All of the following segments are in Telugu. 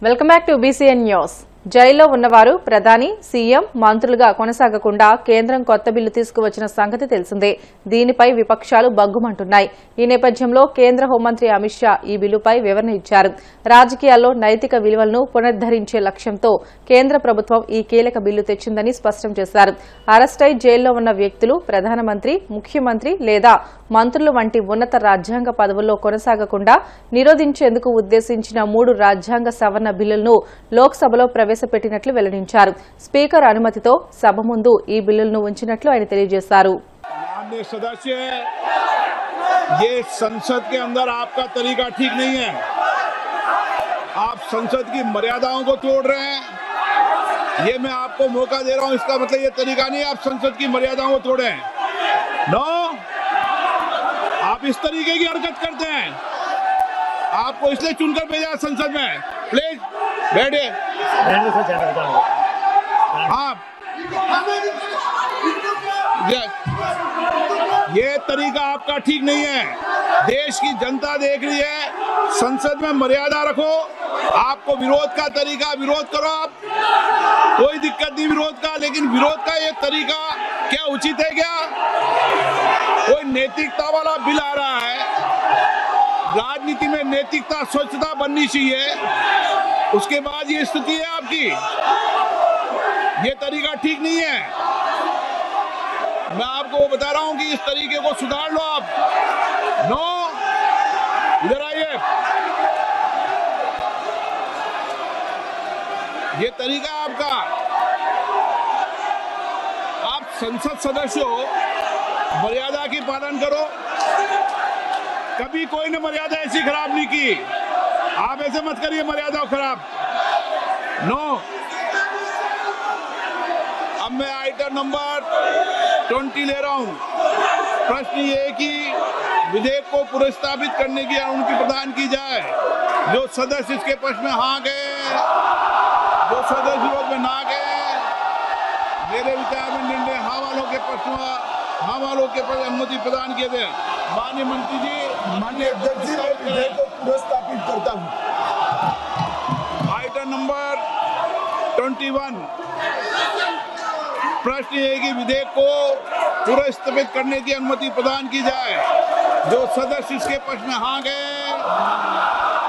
Welcome back to BCN news. జైల్లో ఉన్నవారు ప్రధాని, సీఎం, మంత్రులుగా కొనసాగకుండా కేంద్రం కొత్త బిల్లు తీసుకువచ్చిన సంగతి తెలిసిందే. దీనిపై విపక్షాలు బగ్గుమంటున్నాయి. ఈ నేపథ్యంలో కేంద్ర హోంమంత్రి అమిత్ షా ఈ బిల్లుపై వివరణ ఇచ్చారు. రాజకీయాల్లో నైతిక విలువలను పునరుద్దరించే లక్ష్యంతో కేంద్ర ప్రభుత్వం ఈ కీలక బిల్లు తెచ్చిందని స్పష్టం చేశారు. అరెస్టై జైల్లో ఉన్న వ్యక్తులు ప్రధానమంత్రి, ముఖ్యమంత్రి లేదా మంత్రులు వంటి ఉన్నత రాజ్యాంగ పదవుల్లో కొనసాగకుండా నిరోధించేందుకు ఉద్దేశించిన 3 రాజ్యాంగ సవరణ బిల్లులను లోక్సభలో ప్రవేశపెట్టినట్లు వెల్లడించారు. స్పీకర్ అనుమతితో సభ ముందు ఈ బిల్లులను ఉంచినట్లు ఆయన తెలియజేశారు. माननीय सदस्य, ये संसद के अंदर आपका तरीका ठीक नहीं है। आप संसद की मर्यादाओं को तोड़ रहे हैं। ये मैं आपको मौका दे रहा हूं, इसका मतलब ये तरीका नहीं है आप संसद की मर्यादाओं को तोड़े हैं। नो, आप इस तरीके की हरकत करते हैं। आपको इसलिए चुनकर भेजा संसद में। प्लीज बैठिए। आप ये तरीका आपका ठीक नहीं है। देश की जनता देख रही है। संसद में मर्यादा रखो। आपको विरोध का तरीका, विरोध करो आप, कोई दिक्कत नहीं विरोध का, लेकिन विरोध का ये तरीका क्या उचित है? क्या कोई नैतिकता वाला बिल आ रहा है? राजनीति में नैतिकता, स्वच्छता बननी चाहिए। उसके बाद ये स्थिति है आपकी। ये तरीका ठीक नहीं है। मैं आपको बता रहा हूं कि इस तरीके को सुधार लो आप। नो, इधर आइए। ये तरीका आपका, आप संसद सदस्य हो, मर्यादा की पालन करो। कभी कोई ने मर्यादा ऐसी खराब नहीं की। आप ऐसे मत करिए मर्यादा खराब। नो, अब मैं आइटम नंबर 20 ले रहा हूं। प्रश्न ये है कि विधेयक को पुनर्स्थापित करने की अनुमति प्रदान की जाए। जो सदस्य इसके पक्ष में हाँ गए, जो सदस्य विरोध में ना गए, मेरे विचार में निर्णय हाँ वालों के पक्ष में, हाँ वालों के पक्ष अनुमति प्रदान किए थे। माननीय मंत्री जी, माननीय अध्यक्ष जी, मैं विधेयक को पुनर्स्थापित करता हूं। Item number 21। प्रश्न ये है कि विधेयक को पुनर्स्थापित करने की अनुमति प्रदान की जाए। जो सदस्य इसके पक्ष में हाँ गए,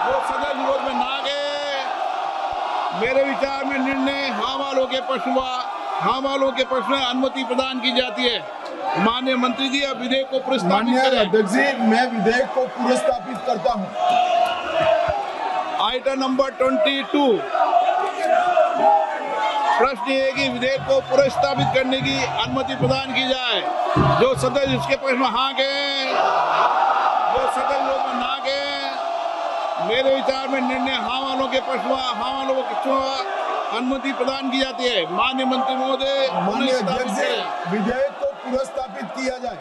जो सदस्य विरोध में ना गए, मेरे विचार में निर्णय हाँ वालों के पक्ष में, हाँ वालों के पक्ष में अनुमति प्रदान की जाती है। माननीय मंत्री जी, अब विधेयक को पुनर्स्थापित माननीय अध्यक्ष जी, मैं विधेयक को पुनर्स्थापित करता हूं। Item number 22। प्रश्न ये है कि विधेयक को पुनर्स्थापित करने की अनुमति प्रदान की जाए। जो सदस्य इसके पक्ष में हाँ गए, जो सदस्य विरोध में ना गए, मेरे विचार में निर्णय हाँ वालों के पक्ष में, हाँ वालों के पक्ष में अनुमति प्रदान की जाती है। माननीय मंत्री महोदय, माननीय अध्यक्ष जी, विधेयक को पुनर्स्थापित किया जाए।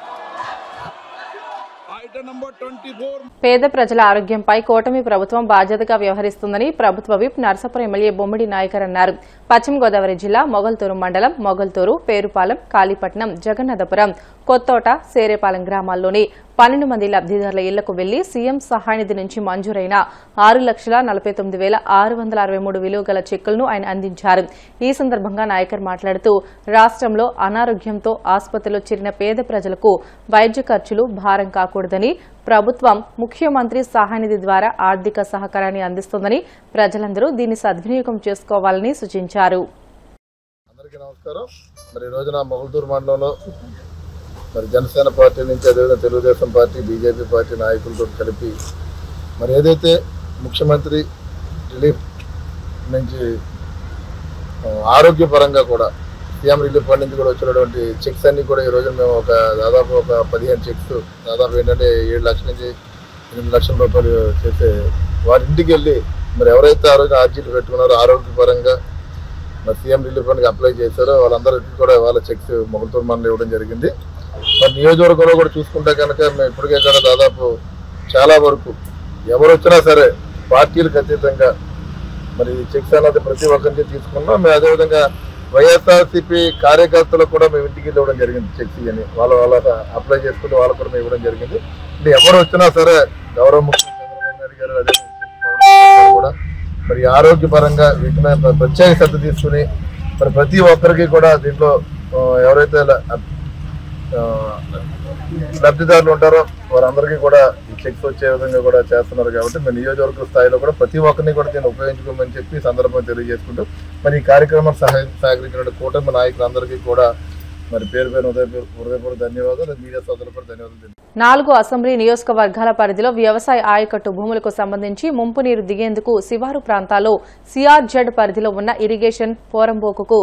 Item number 24। పేద ప్రజల ఆరోగ్యంపై కూటమి ప్రభుత్వం బాధ్యతగా వ్యవహరిస్తుందని ప్రభుత్వ విప్ నర్సాపురం ఎమ్మెల్యే బొమ్మిడి నాయకర్ అన్నారు. పశ్చిమ గోదావరి జిల్లా మొగల్తూరు మండలం మొగల్తూరు, పేరుపాలెం, కాళీపట్నం, జగన్నాథపురం, కొత్తోట, సేరేపాలెం గ్రామాల్లోని 12 మంది లబ్దిదారుల ఇళ్లకు వెళ్లి సీఎం సహాయనిధి నుంచి మంజూరైన 6,49,663 విలువ గల చెక్కులను ఆయన అందించారు. ఈ సందర్భంగా నాయకర్ మాట్లాడుతూ రాష్ట్రంలో అనారోగ్యంతో ఆసుపత్రిలో చేరిన పేద ప్రజలకు వైద్య ఖర్చులు భారం కాకూడదని ప్రభుత్వం ముఖ్యమంత్రి సహాయనిధి ద్వారా ఆర్థిక సహకారాన్ని అందిస్తోందని ప్రజలందరూ దీన్ని సద్వినియోగం చేసుకోవాలని సూచించారు. అందరికీ నమస్కారం. మరి ఈ రోజున మొగల్తూరు మండలంలో మరి జనసేన పార్టీ నుంచి, అదేవిధంగా తెలుగుదేశం పార్టీ, బీజేపీ పార్టీ నాయకులతో కలిపి మరి ఏదైతే ముఖ్యమంత్రి రిలీఫ్ నుంచి ఆరోగ్యపరంగా కూడా సీఎం రిలీఫ్ ఫండ్ నుంచి కూడా వచ్చినటువంటి చెక్స్ అన్ని కూడా ఈ రోజు మేము దాదాపు ఒక 15 చెక్స్, దాదాపు ఏంటంటే 7 లక్షల నుంచి 8 లక్షల రూపాయలు చేసే వారి ఇంటికి వెళ్ళి మరి ఎవరైతే ఆ రోజు ఆర్జీలు పెట్టుకున్నారో ఆరోగ్యపరంగా మరి సీఎం రిలీఫ్ ఫండ్కి అప్లై చేశారో వాళ్ళందరికీ కూడా వాళ్ళ చెక్స్ మొగల్తూరు మండలం ఇవ్వడం జరిగింది. మరి నియోజకవర్గంలో కూడా చూసుకుంటే కనుక మేము ఇప్పటికే కూడా దాదాపు చాలా వరకు ఎవరు వచ్చినా సరే పార్టీలకు అతీతంగా మరి చెక్స్ అన్నది ప్రతి ఒక్కరికి తీసుకున్నాం. మేము అదేవిధంగా వైఎస్ఆర్సీపీ కార్యకర్తలకు కూడా మేము ఇంటికి ఇవ్వడం జరిగింది చెక్స్ అని. వాళ్ళ అప్లై చేసుకుంటే వాళ్ళకు కూడా మేము ఇవ్వడం జరిగింది. అంటే ఎవరు వచ్చినా సరే గౌరవ ముఖ్యమంత్రి చంద్రబాబు నాయుడు గారు అదే కూడా మరి ఆరోగ్యపరంగా వీటి మీద ప్రత్యేక శ్రద్ధ తీసుకుని మరి ప్రతి ఒక్కరికి కూడా దీంట్లో ఎవరైతే లబ్ధిదారులు ఉంటారో వారందరికీ కూడా ఈ చెక్స్ వచ్చే విధంగా కూడా చేస్తున్నారు. కాబట్టి మరి నియోజకవర్గ స్థాయిలో కూడా ప్రతి ఒక్కరిని కూడా దీన్ని ఉపయోగించుకోమని చెప్పి ఈ సందర్భంగా తెలియజేసుకుంటూ మరి ఈ కార్యక్రమం సహకరించిన కూటమి నాయకులందరికీ కూడా మరి పేరు హృదయపూర్వక ధన్యవాదాలు. మీడియా సోదరులకు కూడా ధన్యవాదాలు. 4 అసెంబ్లీ నియోజకవర్గాల పరిధిలో వ్యవసాయ ఆయకట్టు భూములకు సంబంధించి ముంపు నీరు దిగేందుకు శివారు ప్రాంతాల్లో సిఆర్జెడ్ పరిధిలో ఉన్న ఇరిగేషన్ పోరంబోకుకు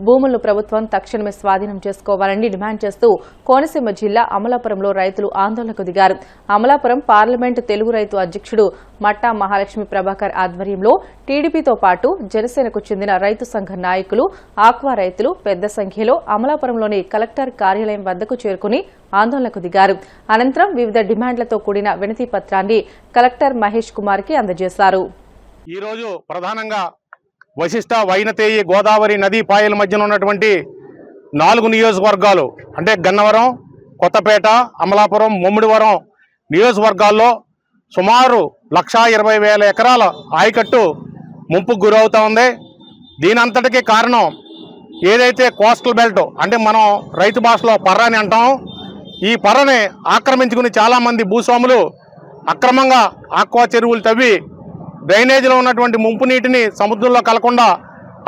భూములను ప్రభుత్వం తక్షణమే స్వాధీనం చేసుకోవాలని డిమాండ్ చేస్తూ కోనసీమ జిల్లా అమలాపురంలో రైతులు ఆందోళనకు దిగారు. అమలాపురం పార్లమెంటు తెలుగు రైతు అధ్యక్షుడు మట్టా మహాలక్ష్మి ప్రభాకర్ ఆధ్వర్యంలో టీడీపీతో పాటు జనసేనకు చెందిన రైతు సంఘ నాయకులు, ఆక్వా రైతులు పెద్ద సంఖ్యలో అమలాపురంలోని కలెక్టర్ కార్యాలయం వద్దకు చేరుకుని ఆందోళనకు దిగారు. అనంతరం వివిధ డిమాండ్లతో కూడిన వినతి పత్రాన్ని కలెక్టర్ మహేష్ కుమార్ కి అందజేశారు. ఈ రోజు ప్రధానంగా వశిష్ట, వైనతేయి, గోదావరి నదీ పాయల మధ్యన ఉన్నటువంటి 4 నియోజకవర్గాలు అంటే గన్నవరం, కొత్తపేట, అమలాపురం, ముమ్మిడివరం నియోజకవర్గాల్లో సుమారు 1,20,000 ఎకరాల ఆయకట్టు ముంపుకు గురవుతా ఉంది. దీనంతటికీ కారణం ఏదైతే కోస్టల్ బెల్ట్ అంటే మనం రైతు భాషలో పర్ర అని అంటాం, ఈ పర్రని ఆక్రమించుకుని చాలామంది భూస్వాములు అక్రమంగా ఆక్వా చెరువులు తవ్వి డ్రైనేజీలో ఉన్నటువంటి ముంపు నీటిని సముద్రంలో కలకుండా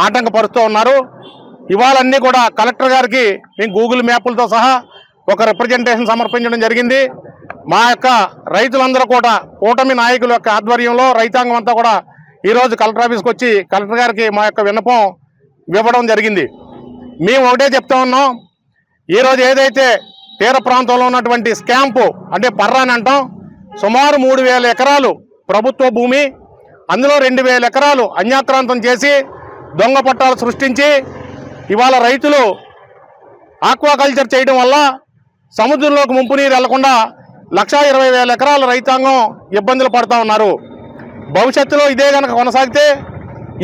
ఆటంకపరుస్తూ ఉన్నారు. ఇవాళన్నీ కూడా కలెక్టర్ గారికి మేము గూగుల్ మ్యాప్లతో సహా ఒక రిప్రజెంటేషన్ సమర్పించడం జరిగింది. మా యొక్క రైతులందరూ కూడా కూటమి నాయకుల యొక్క ఆధ్వర్యంలో రైతాంగం అంతా కూడా ఈరోజు కలెక్టర్ ఆఫీస్కి వచ్చి కలెక్టర్ గారికి మా యొక్క విన్నపం ఇవ్వడం జరిగింది. మేము ఒకటే చెప్తా ఉన్నాం, ఈరోజు ఏదైతే తీర ప్రాంతంలో ఉన్నటువంటి స్కాంపు అంటే పర్రా అని అంటాం, సుమారు 3,000 ఎకరాలు ప్రభుత్వ భూమి, అందులో 2,000 ఎకరాలు అన్యాక్రాంతం చేసి దొంగ పట్టాలు సృష్టించి ఇవాళ రైతులు ఆక్వాకల్చర్ చేయడం వల్ల సముద్రంలోకి ముంపు నీరు వెళ్లకుండా 1,20,000 ఎకరాల రైతాంగం ఇబ్బందులు పడుతూ ఉన్నారు. భవిష్యత్తులో ఇదే కనుక కొనసాగితే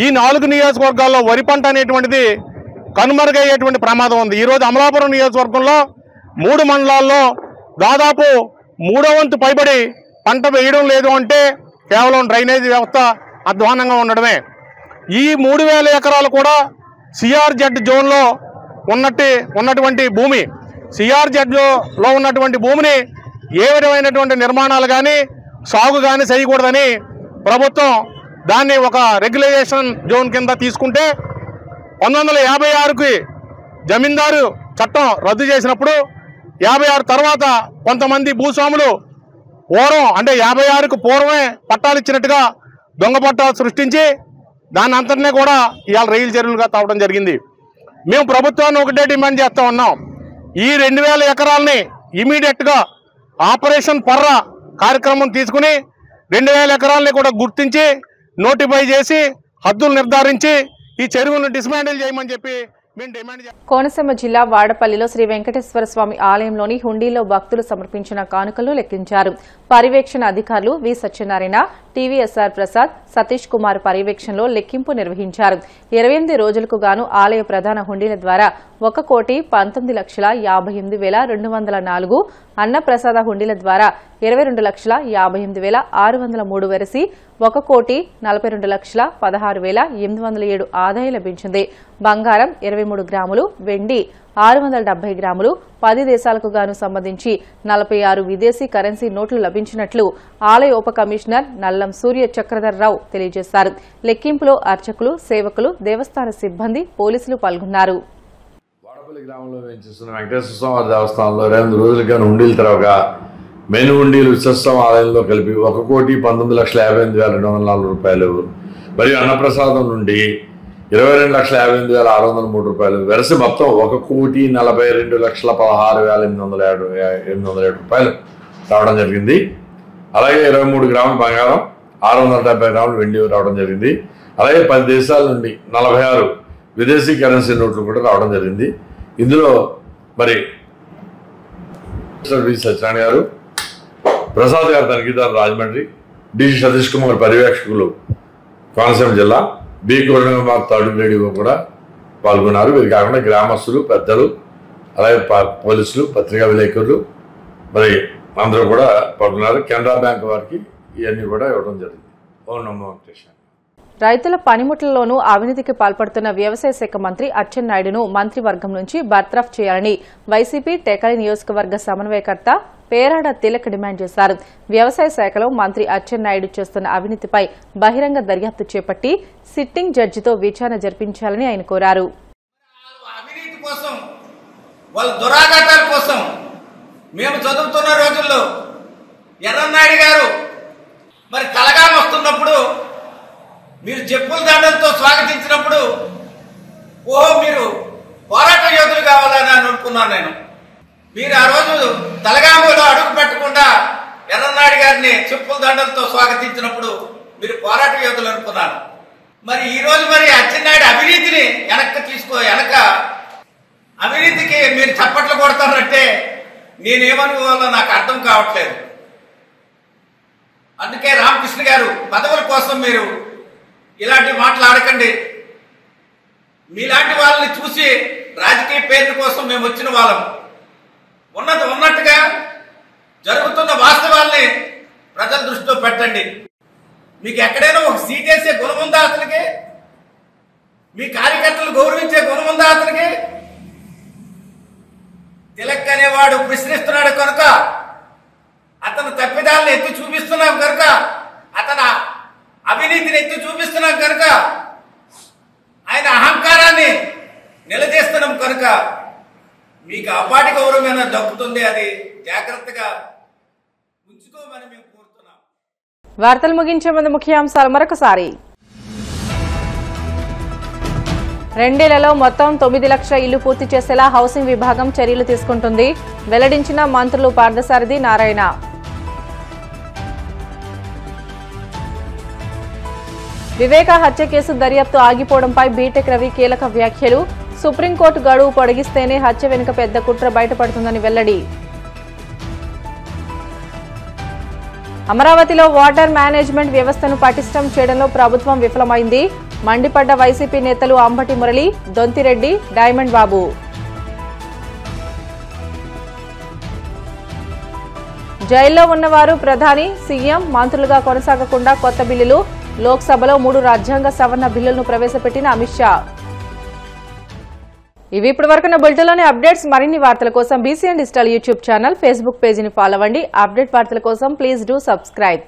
ఈ 4 నియోజకవర్గాల్లో వరి పంట అనేటువంటిది కనుమరుగయ్యేటువంటి ప్రమాదం ఉంది. ఈరోజు అమలాపురం నియోజకవర్గంలో 3 మండలాల్లో దాదాపు 1/3 వంతు పైబడి పంట వేయడం లేదు అంటే కేవలం డ్రైనేజీ వ్యవస్థ అధ్వానంగా ఉండడమే. ఈ 3,000 ఎకరాలు కూడా సిఆర్జెడ్ జోన్లో ఉన్నటువంటి భూమి. సిఆర్జెడ్లో ఉన్నటువంటి భూమిని ఏ విధమైనటువంటి నిర్మాణాలు కానీ సాగు కానీ చేయకూడదని ప్రభుత్వం దాన్ని ఒక రెగ్యులేషన్ జోన్ కింద తీసుకుంటే 1956కి జమీందారు చట్టం రద్దు చేసినప్పుడు 56 తర్వాత కొంతమంది భూస్వాములు పూర్వం అంటే 56కు పూర్వమే పట్టాలు ఇచ్చినట్టుగా దొంగ పట్టాలు సృష్టించి దాని అంతటినే కూడా ఇవాళ రైలు చెరువులుగా తావడం జరిగింది. మేము ప్రభుత్వాన్ని ఒకటే డిమాండ్ చేస్తూ ఉన్నాం, ఈ 2,000 ఎకరాలని ఇమీడియట్గా ఆపరేషన్ పర్రా కార్యక్రమం తీసుకుని 2,000 ఎకరాలని కూడా గుర్తించి నోటిఫై చేసి హద్దులు నిర్ధారించి ఈ చెరువులను డిస్మాండిల్ చేయమని చెప్పి కోనసీమ జిల్లా వాడపల్లిలో శ్రీ వెంకటేశ్వర స్వామి ఆలయంలోని హుండీలో భక్తులు సమర్పించిన కానుకలు లెక్కించారు. పర్యవేక్షణ అధికారులు వి సత్యనారాయణ, టీవీఎస్ఆర్ ప్రసాద్, సతీష్ కుమార్ పర్యవేక్షణలో లెక్కింపు నిర్వహించారు. 28 రోజులకు గాను ఆలయ ప్రధాన హుండీల ద్వారా 1,58,58,204, అన్నప్రసాద హుండీల ద్వారా 22,58,603 వెరసి 1,42,16,807 ఆదాయం లభించింది. బంగారం 23 గ్రాములు, వెండి 670 గ్రాములు, 10 దేశాలకు గాను సంబంధించి 46 విదేశీ కరెన్సీ నోట్లు లభించినట్లు ఆలయ ఉప కమిషనర్ నల్లం సూర్య చక్రధర్రావు తెలియజేశారు. లెక్కింపులో అర్చకులు, సేవకులు, దేవస్థాన సిబ్బంది, పోలీసులు పాల్గొన్నారు. వాడపల్లి గ్రామంలో వేయించేస్తున్న వెంకటేశ్వర స్వామి దేవస్థానంలో 2 రోజులుగా హుండీలు తెరవగా మెయిన్ హుండీలు విశ్వస్వామి ఆలయంలో కలిపి 1,58,58,204 రూపాయలు మరియు అన్నప్రసాదం నుండి 22,58,603 రూపాయలు వెరసి మొత్తం 1,42,16,807 రూపాయలు రావడం జరిగింది. అలాగే 23 గ్రాముల బంగారం, 670 గ్రాములు వెండి రావడం జరిగింది. అలాగే 10 దేశాల నుండి 46 విదేశీ కరెన్సీ నోట్లు కూడా రావడం జరిగింది. ఇందులో మరి వి సత్యనారాయణ గారు, ప్రసాద్ గారు తనిఖీదారు రాజమండ్రి, డి సతీష్ కుమార్ పర్యవేక్షకులు కోనసీమ జిల్లా, బి కుమార్ థర్డ్ రేడియో కూడా పాల్గొన్నారు. వీరు కాకుండా గ్రామస్తులు, పెద్దలు, అలాగే పోలీసులు, పత్రికా విలేకరులు మరి అందరూ కూడా పాల్గొన్నారు. కెనరా బ్యాంక్ వారికి ఇవన్నీ కూడా ఇవ్వడం జరిగింది. ఓం నమో వెంకటేశ్వర. రైతుల పనిముట్లలోనూ అవినీతికి పాల్పడుతున్న వ్యవసాయ శాఖ మంత్రి అచ్చెన్నాయుడును మంత్రివర్గం నుంచి బర్తరఫ్ చేయాలని వైసీపీ టెక్కలి నియోజకవర్గ సమన్వయకర్త పేరాడ తిలక్ డిమాండ్ చేశారు. వ్యవసాయ శాఖలో మంత్రి అచ్చెన్నాయుడు చేస్తున్న అవినీతిపై బహిరంగ దర్యాప్తు చేపట్టి సిట్టింగ్ జడ్జితో విచారణ జరిపించాలని ఆయన కోరారు. అవినీతి కోసం, వాళ్ళ దురాఘాతాల కోసం మేము చదువుతున్న రోజుల్లో ఎర్రన్నాయుడు గారు మరి తలగా వస్తున్నప్పుడు మీరు చెప్పుల దండంతో స్వాగతించినప్పుడు మీరు పోరాట యోధులు కావాలని అనుకున్నాను నేను. మీరు ఆ రోజు తలగాములో అడుగు పెట్టకుండా ఎర్రన్నాయుడు గారిని చెప్పుల దండంతో స్వాగతించినప్పుడు మీరు పోరాట యోధులు అనుకున్నాను. మరి ఈ రోజు మరి అచ్చెన్నాయుడు అవినీతిని వెనక అవినీతికి మీరు చప్పట్లు కొడతారంటే నేనేమనుకోవాలో నాకు అర్థం కావట్లేదు. అందుకే రామకృష్ణ గారు పదవుల కోసం మీరు ఇలాంటి మాట్లాడకండి. మీలాంటి వాళ్ళని చూసి రాజకీయ పేరు కోసం మేము వచ్చిన వాళ్ళం. ఉన్నది ఉన్నట్టుగా జరుగుతున్న వాస్తవాల్ని ప్రజల దృష్టిలో పెట్టండి. మీకు ఎక్కడైనా ఒక సీట్ వేసే గుణం ఉందా అతనికి? మీ కార్యకర్తలు గౌరవించే గుణం ఉందా అతనికి? తిలక్ అనేవాడు ప్రశ్నిస్తున్నాడు కనుక, అతను తప్పిదాలను ఎత్తి చూపిస్తున్నాం కనుక, అతను అవినీతిని ఎత్తి చూపిస్తున్నాం కనుక, ఆయన అహంకారాన్ని నిలదీస్తున్నాం కనుక మీకు అపాటి గౌరవమైన దక్కుతుంది. అది జాగ్రత్తగా ఉంచుకోమని మేము కోరుతున్నాం. వార్తలు ముగించే ముందు ముఖ్యాంశాలు మరొకసారి. 2 ఏళ్లలో మొత్తం 9 లక్షల ఇళ్లు పూర్తి చేసేలా హౌసింగ్ విభాగం చర్యలు తీసుకుంటుంది. వెల్లడించిన మంత్రులు పార్థసారథి, నారాయణ. వివేక హత్య కేసు దర్యాప్తు ఆగిపోవడంపై బీటెక్ రవి కీలక వ్యాఖ్యలు. సుప్రీంకోర్టు గడువు పొడిగిస్తేనే హత్య వెనుక పెద్ద కుట్ర బయటపడుతుందని వెల్లడి. అమరావతిలో వాటర్ మేనేజ్మెంట్ వ్యవస్థను పటిష్టం చేయడంలో ప్రభుత్వం విఫలమైంది. మండిపడ్డ వైసీపీ నేతలు అంబటి మురళి, దొంతిరెడ్డి, డైమండ్ బాబు. జైల్లో ఉన్నవారు ప్రధాని, సీఎం, మంత్రులుగా కొనసాగకుండా కొత్త బిల్లులు. లోక్సభలో 3 రాజ్యాంగ సవరణ బిల్లులను ప్రవేశపెట్టిన అమిత్ షా. ఇవి ఇప్పటి వరకున్న బులెటిన్లోని అప్డేట్స్. మరిన్ని వార్తల కోసం BCN digital YouTube channel, Facebook పేజీని ఫాలో అవ్వండి. అప్డేట్ వార్తల కోసం ప్లీజ్ డూ సబ్స్క్రైబ్.